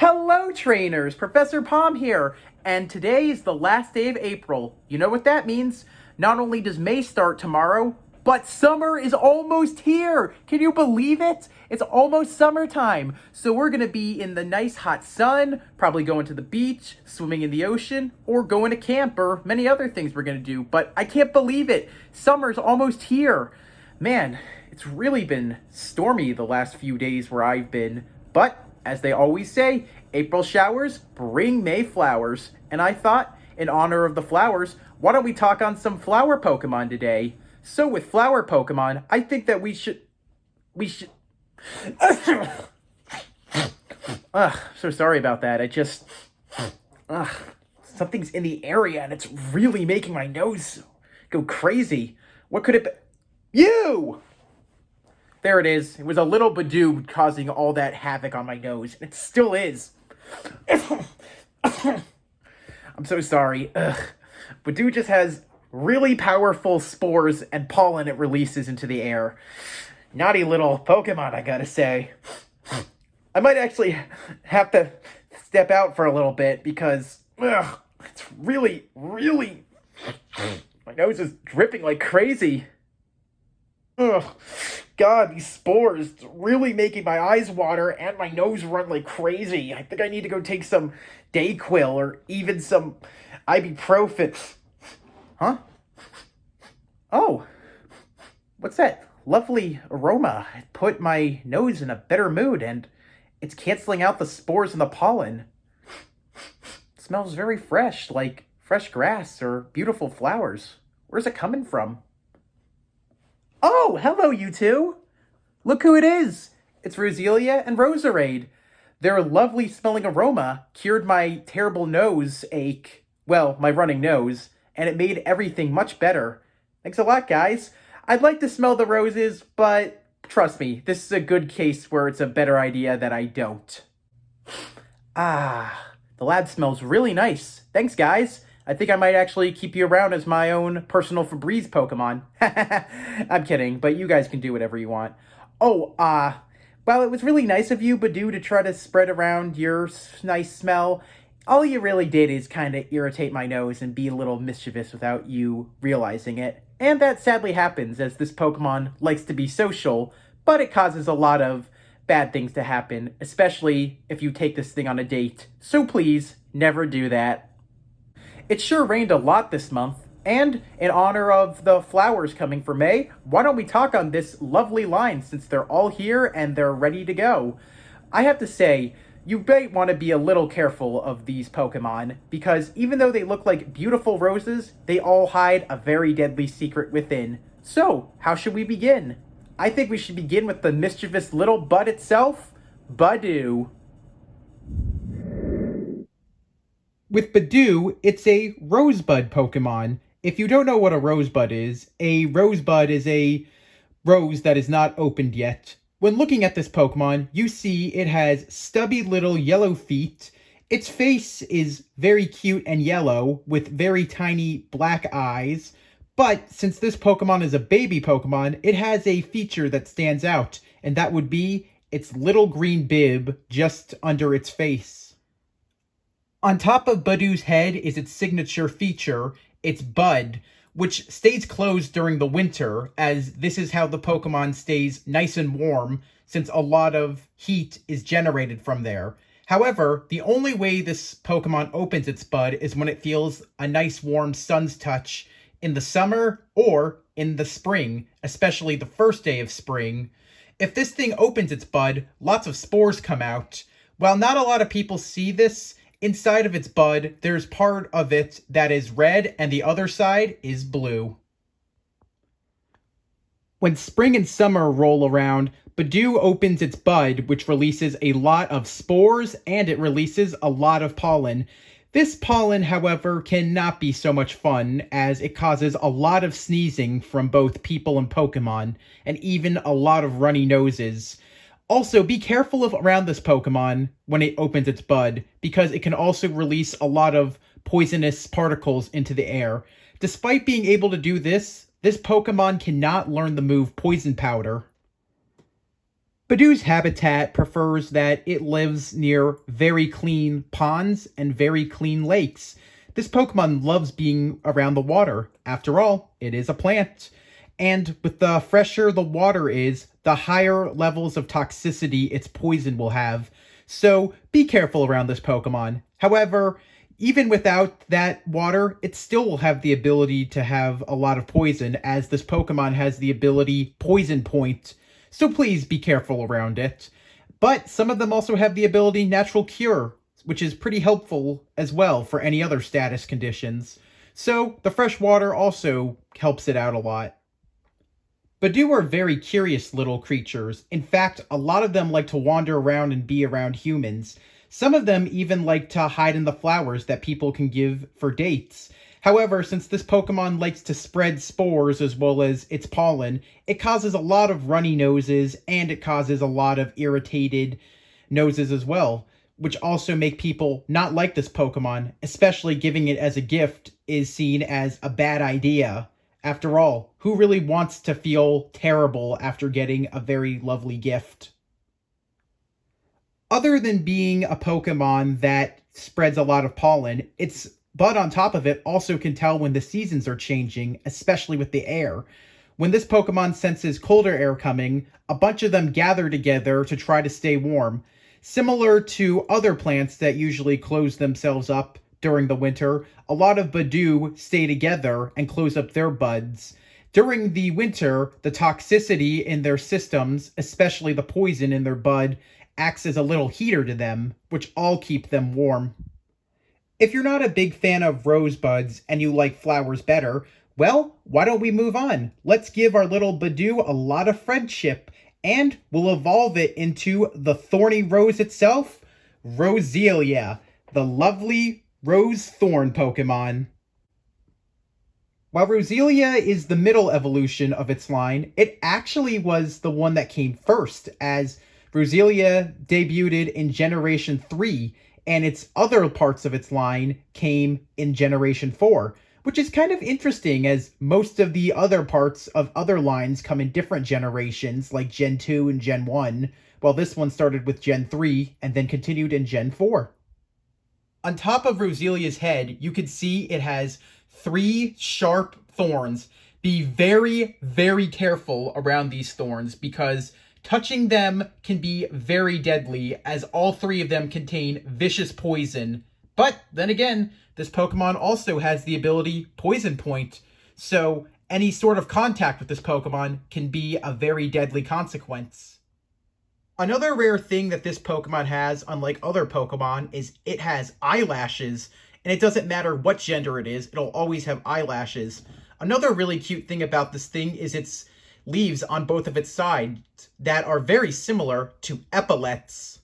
Hello, trainers! Professor Palm here, and today is the last day of April. You know what that means? Not only does May start tomorrow, but summer is almost here! Can you believe it? It's almost summertime, so we're gonna be in the nice hot sun, probably going to the beach, swimming in the ocean, or going to camp, or many other things we're gonna do. But I can't believe it! Summer's almost here! Man, it's really been stormy the last few days where I've been, but as they always say, April showers bring May flowers. And I thought, in honor of the flowers, why don't we talk on some flower Pokemon today? So with flower Pokemon, I think that we should... So sorry about that. Something's in the area and it's really making my nose go crazy. What could it be? You! There it is. It was a little Budew causing all that havoc on my nose. It still is. I'm so sorry. Budew just has really powerful spores and pollen it releases into the air. Naughty little Pokemon, I gotta say. I might actually have to step out for a little bit because it's really... My nose is dripping like crazy. Ugh. God, these spores really making my eyes water and my nose run like crazy. I think I need to go take some Dayquil or even some ibuprofen. Huh? Oh, what's that lovely aroma? It put my nose in a better mood and it's canceling out the spores and the pollen. It smells very fresh, like fresh grass or beautiful flowers. Where's it coming from? Oh, hello, you two! Look who it is! It's Roselia and Roserade. Their lovely smelling aroma cured my terrible nose ache, well, my running nose, and it made everything much better. Thanks a lot, guys. I'd like to smell the roses, but trust me, this is a good case where it's a better idea that I don't. The lab smells really nice. Thanks, guys. I think I might actually keep you around as my own personal Febreze Pokemon. I'm kidding, but you guys can do whatever you want. Oh, well, it was really nice of you, Budew, to try to spread around your nice smell. All you really did is kind of irritate my nose and be a little mischievous without you realizing it. And that sadly happens, as this Pokemon likes to be social, but it causes a lot of bad things to happen, especially if you take this thing on a date. So please, never do that. It sure rained a lot this month, and in honor of the flowers coming for May, why don't we talk on this lovely line since they're all here and they're ready to go. I have to say, you might want to be a little careful of these Pokemon, because even though they look like beautiful roses, they all hide a very deadly secret within. So, how should we begin? I think we should begin with the mischievous little bud itself, Budew. With Budew, it's a rosebud Pokemon. If you don't know what a rosebud is a rose that is not opened yet. When looking at this Pokemon, you see it has stubby little yellow feet. Its face is very cute and yellow with very tiny black eyes. But since this Pokemon is a baby Pokemon, it has a feature that stands out, and that would be its little green bib just under its face. On top of Budew's head is its signature feature, its bud, which stays closed during the winter, as this is how the Pokemon stays nice and warm, since a lot of heat is generated from there. However, the only way this Pokemon opens its bud is when it feels a nice warm sun's touch in the summer or in the spring, especially the first day of spring. If this thing opens its bud, lots of spores come out. While not a lot of people see this, inside of its bud, there's part of it that is red and the other side is blue. When spring and summer roll around, Budew opens its bud, which releases a lot of spores and it releases a lot of pollen. This pollen, however, cannot be so much fun, as it causes a lot of sneezing from both people and Pokemon, and even a lot of runny noses. Also, be careful around this Pokemon when it opens its bud, because it can also release a lot of poisonous particles into the air. Despite being able to do this, this Pokemon cannot learn the move Poison Powder. Budew's habitat prefers that it lives near very clean ponds and very clean lakes. This Pokemon loves being around the water. After all, it is a plant. And with the fresher the water is, the higher levels of toxicity its poison will have. So be careful around this Pokemon. However, even without that water, it still will have the ability to have a lot of poison, as this Pokemon has the ability Poison Point. So please be careful around it. But some of them also have the ability Natural Cure, which is pretty helpful as well for any other status conditions. So the fresh water also helps it out a lot. Budew are very curious little creatures. In fact, a lot of them like to wander around and be around humans. Some of them even like to hide in the flowers that people can give for dates. However, since this Pokemon likes to spread spores as well as its pollen, it causes a lot of runny noses and it causes a lot of irritated noses as well, which also make people not like this Pokemon, especially giving it as a gift is seen as a bad idea. After all, who really wants to feel terrible after getting a very lovely gift? Other than being a Pokemon that spreads a lot of pollen, its bud on top of it also can tell when the seasons are changing, especially with the air. When this Pokemon senses colder air coming, a bunch of them gather together to try to stay warm. Similar to other plants that usually close themselves up during the winter, a lot of Budew stay together and close up their buds. During the winter, the toxicity in their systems, especially the poison in their bud, acts as a little heater to them, which all keep them warm. If you're not a big fan of rosebuds and you like flowers better, well, why don't we move on? Let's give our little Budew a lot of friendship, and we'll evolve it into the thorny rose itself, Roselia, the lovely rose thorn Pokemon. While Roselia is the middle evolution of its line, it actually was the one that came first, as Roselia debuted in Generation 3, and its other parts of its line came in Generation 4, which is kind of interesting as most of the other parts of other lines come in different generations, like Gen 2 and Gen 1, while this one started with Gen 3 and then continued in Gen 4. On top of Roselia's head, you can see it has 3 sharp thorns. Be very, very careful around these thorns because touching them can be very deadly, as all 3 of them contain vicious poison. But then again, this Pokemon also has the ability Poison Point, so any sort of contact with this Pokemon can be a very deadly consequence. Another rare thing that this Pokemon has, unlike other Pokemon, is it has eyelashes, and it doesn't matter what gender it is, it'll always have eyelashes. Another really cute thing about this thing is its leaves on both of its sides that are very similar to epaulets.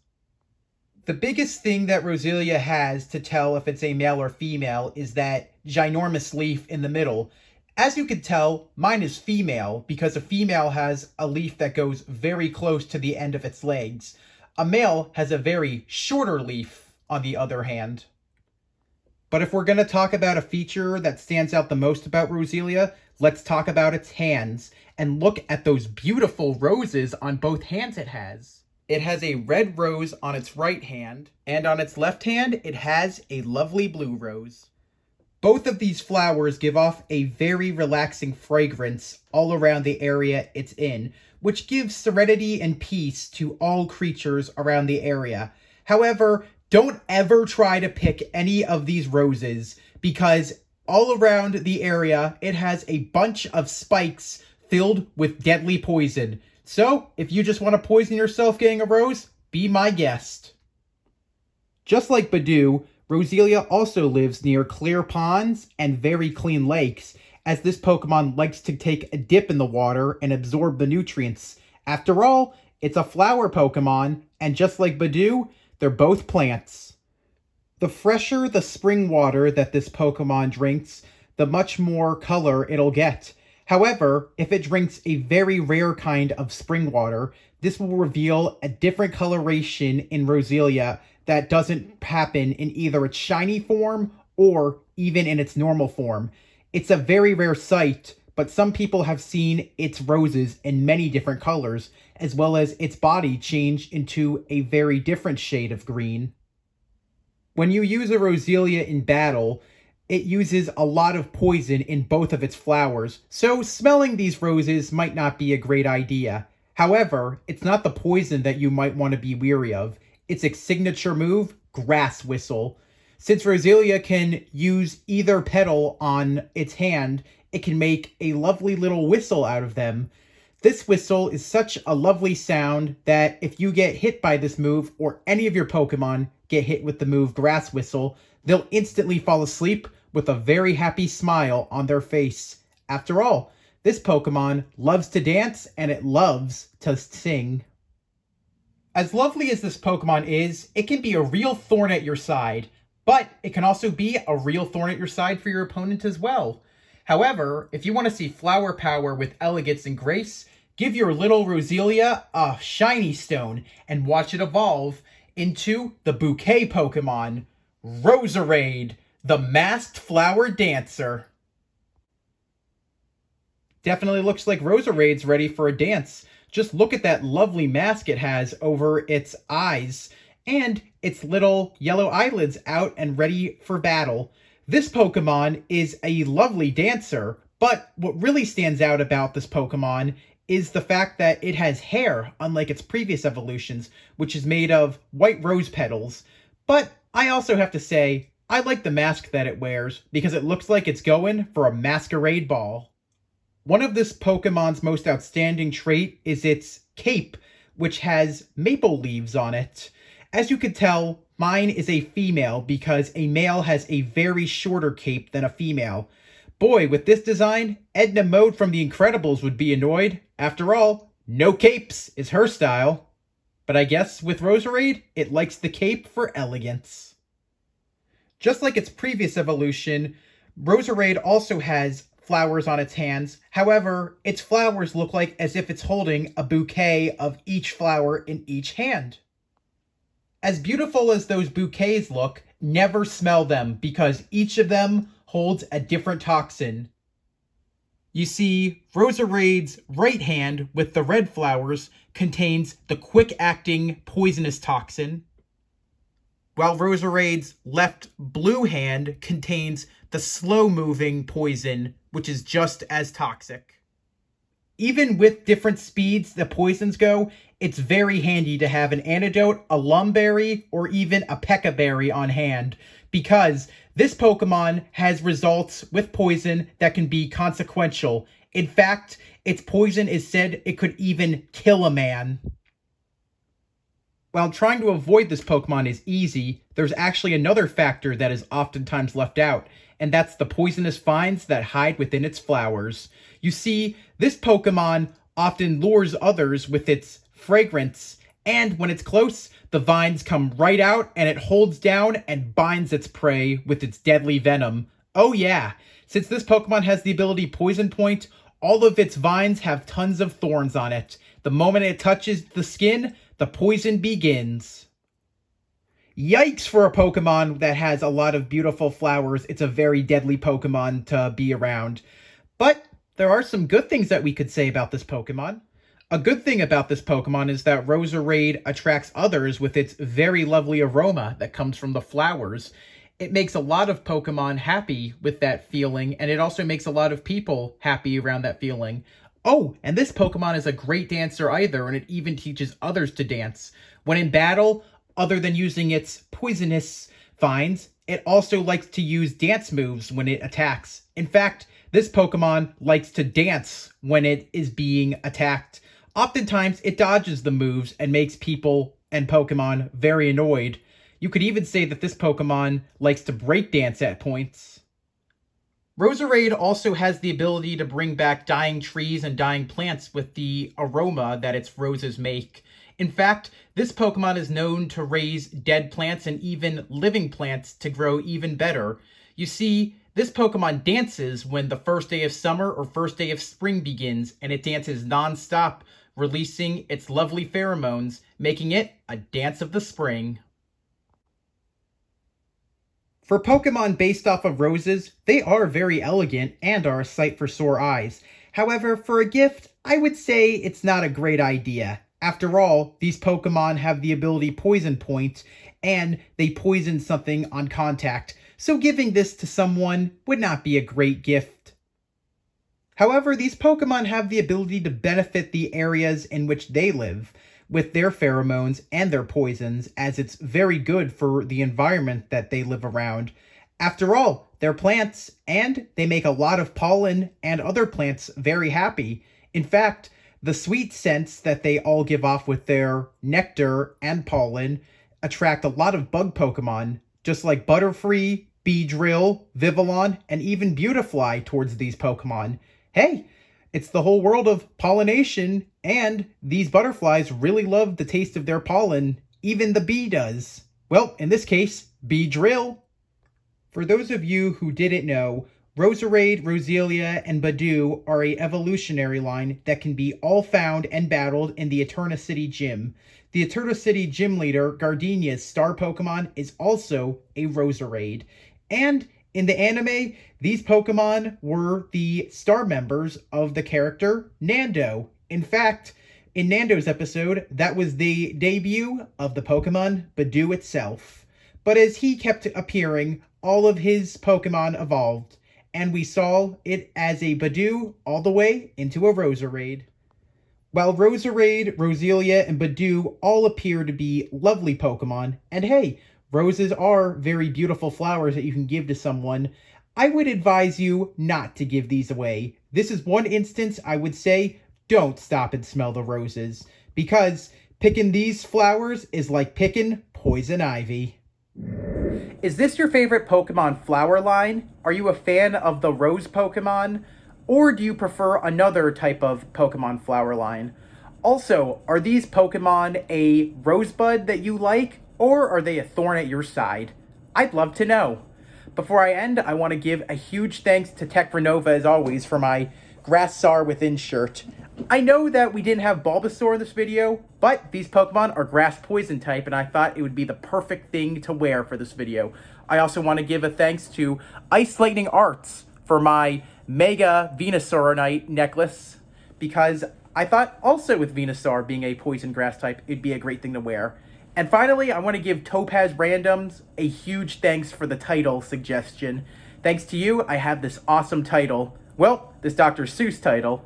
The biggest thing that Roselia has to tell if it's a male or female is that ginormous leaf in the middle. As you can tell, mine is female because a female has a leaf that goes very close to the end of its legs. A male has a very shorter leaf, on the other hand. But if we're going to talk about a feature that stands out the most about Roselia, let's talk about its hands. And look at those beautiful roses on both hands it has. It has a red rose on its right hand, and on its left hand, it has a lovely blue rose. Both of these flowers give off a very relaxing fragrance all around the area it's in, which gives serenity and peace to all creatures around the area. However, don't ever try to pick any of these roses, because all around the area, it has a bunch of spikes filled with deadly poison. So, if you just want to poison yourself getting a rose, be my guest. Just like Budew, Roselia also lives near clear ponds and very clean lakes, as this Pokemon likes to take a dip in the water and absorb the nutrients. After all, it's a flower Pokemon, and just like Budew, they're both plants. The fresher the spring water that this Pokemon drinks, the much more color it'll get. However, if it drinks a very rare kind of spring water, this will reveal a different coloration in Roselia that doesn't happen in either its shiny form or even in its normal form. It's a very rare sight, but some people have seen its roses in many different colors, as well as its body change into a very different shade of green. When you use a Roselia in battle, it uses a lot of poison in both of its flowers, so smelling these roses might not be a great idea. However, it's not the poison that you might want to be weary of. It's its signature move, Grass Whistle. Since Roselia can use either petal on its hand, it can make a lovely little whistle out of them. This whistle is such a lovely sound that if you get hit by this move, or any of your Pokemon get hit with the move Grass Whistle, they'll instantly fall asleep with a very happy smile on their face. After all, this Pokemon loves to dance and it loves to sing. As lovely as this Pokemon is, it can be a real thorn at your side, but it can also be a real thorn at your side for your opponent as well. However, if you want to see flower power with elegance and grace, give your little Roselia a shiny stone and watch it evolve into the bouquet Pokemon, Roserade, the masked flower dancer. Definitely looks like Roserade's ready for a dance. Just look at that lovely mask it has over its eyes and its little yellow eyelids out and ready for battle. This Pokemon is a lovely dancer, but what really stands out about this Pokemon is the fact that it has hair, unlike its previous evolutions, which is made of white rose petals. But I also have to say, I like the mask that it wears because it looks like it's going for a masquerade ball. One of this Pokemon's most outstanding trait is its cape, which has maple leaves on it. As you can tell, mine is a female because a male has a very shorter cape than a female. Boy, with this design, Edna Mode from The Incredibles would be annoyed. After all, no capes is her style. But I guess with Roserade, it likes the cape for elegance. Just like its previous evolution, Roserade also has flowers on its hands. However, its flowers look like as if it's holding a bouquet of each flower in each hand. As beautiful as those bouquets look, never smell them because each of them holds a different toxin. You see, Roserade's right hand with the red flowers contains the quick-acting poisonous toxin, while Roserade's left blue hand contains the slow-moving poison, which is just as toxic. Even with different speeds the poisons go, it's very handy to have an antidote, a lumberry, or even a peccaberry on hand, because this Pokemon has results with poison that can be consequential. In fact, its poison is said it could even kill a man. While trying to avoid this Pokemon is easy, there's actually another factor that is oftentimes left out, and that's the poisonous vines that hide within its flowers. You see, this Pokemon often lures others with its fragrance, and when it's close, the vines come right out and it holds down and binds its prey with its deadly venom. Oh yeah, since this Pokemon has the ability Poison Point, all of its vines have tons of thorns on it. The moment it touches the skin, the poison begins. Yikes for a Pokemon that has a lot of beautiful flowers. It's a very deadly Pokemon to be around. But there are some good things that we could say about this Pokemon. A good thing about this Pokemon is that Roserade attracts others with its very lovely aroma that comes from the flowers. It makes a lot of Pokemon happy with that feeling, and it also makes a lot of people happy around that feeling. Oh, and this Pokemon is a great dancer either, and it even teaches others to dance. When in battle, other than using its poisonous vines, it also likes to use dance moves when it attacks. In fact, this Pokemon likes to dance when it is being attacked. Oftentimes, it dodges the moves and makes people and Pokemon very annoyed. You could even say that this Pokemon likes to breakdance at points. Roserade also has the ability to bring back dying trees and dying plants with the aroma that its roses make. In fact, this Pokemon is known to raise dead plants and even living plants to grow even better. You see, this Pokemon dances when the first day of summer or first day of spring begins, and it dances non-stop, releasing its lovely pheromones, making it a dance of the spring. For Pokemon based off of roses, they are very elegant and are a sight for sore eyes. However, for a gift, I would say it's not a great idea. After all, these Pokemon have the ability Poison Point, and they poison something on contact, so giving this to someone would not be a great gift. However, these Pokemon have the ability to benefit the areas in which they live with their pheromones and their poisons, as it's very good for the environment that they live around. After all, they're plants, and they make a lot of pollen and other plants very happy. In fact, the sweet scents that they all give off with their nectar and pollen attract a lot of bug Pokemon, just like Butterfree, Beedrill, Vivillon, and even Beautifly towards these Pokemon. Hey, it's the whole world of pollination, and these butterflies really love the taste of their pollen. Even the bee does. Well, in this case, Beedrill. For those of you who didn't know, Roserade, Roselia, and Budew are a evolutionary line that can be all found and battled in the Eterna City Gym. The Eterna City Gym leader, Gardenia's star Pokemon, is also a Roserade. And in the anime, these Pokemon were the star members of the character Nando. In fact, in Nando's episode, that was the debut of the Pokemon Budew itself. But as he kept appearing, all of his Pokemon evolved, and we saw it as a Budew all the way into a Roserade. While Roserade, Roselia, and Budew all appear to be lovely Pokemon, and hey, roses are very beautiful flowers that you can give to someone, I would advise you not to give these away. This is one instance I would say, don't stop and smell the roses, because picking these flowers is like picking poison ivy. Is this your favorite Pokemon flower line? Are you a fan of the rose Pokemon? Or do you prefer another type of Pokemon flower line? Also, are these Pokemon a rosebud that you like? Or are they a thorn at your side? I'd love to know. Before I end, I want to give a huge thanks to Tech Renova as always for my Grassar Within shirt. I know that we didn't have Bulbasaur in this video, but these Pokemon are grass poison type, and I thought it would be the perfect thing to wear for this video. I also want to give a thanks to Ice Lightning Arts for my Mega Venusaur necklace, because I thought also with Venusaur being a poison grass type, it'd be a great thing to wear. And finally, I want to give Topaz Randoms a huge thanks for the title suggestion. Thanks to you, I have this awesome title. Well, this Dr. Seuss title.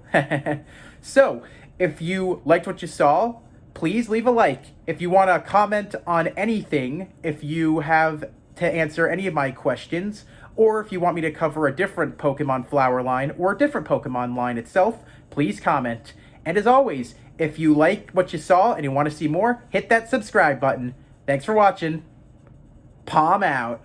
So, if you liked what you saw, please leave a like. If you want to comment on anything, if you have to answer any of my questions, or if you want me to cover a different Pokemon flower line or a different Pokemon line itself, please comment. And as always, if you liked what you saw and you want to see more, hit that subscribe button. Thanks for watching. Palm out.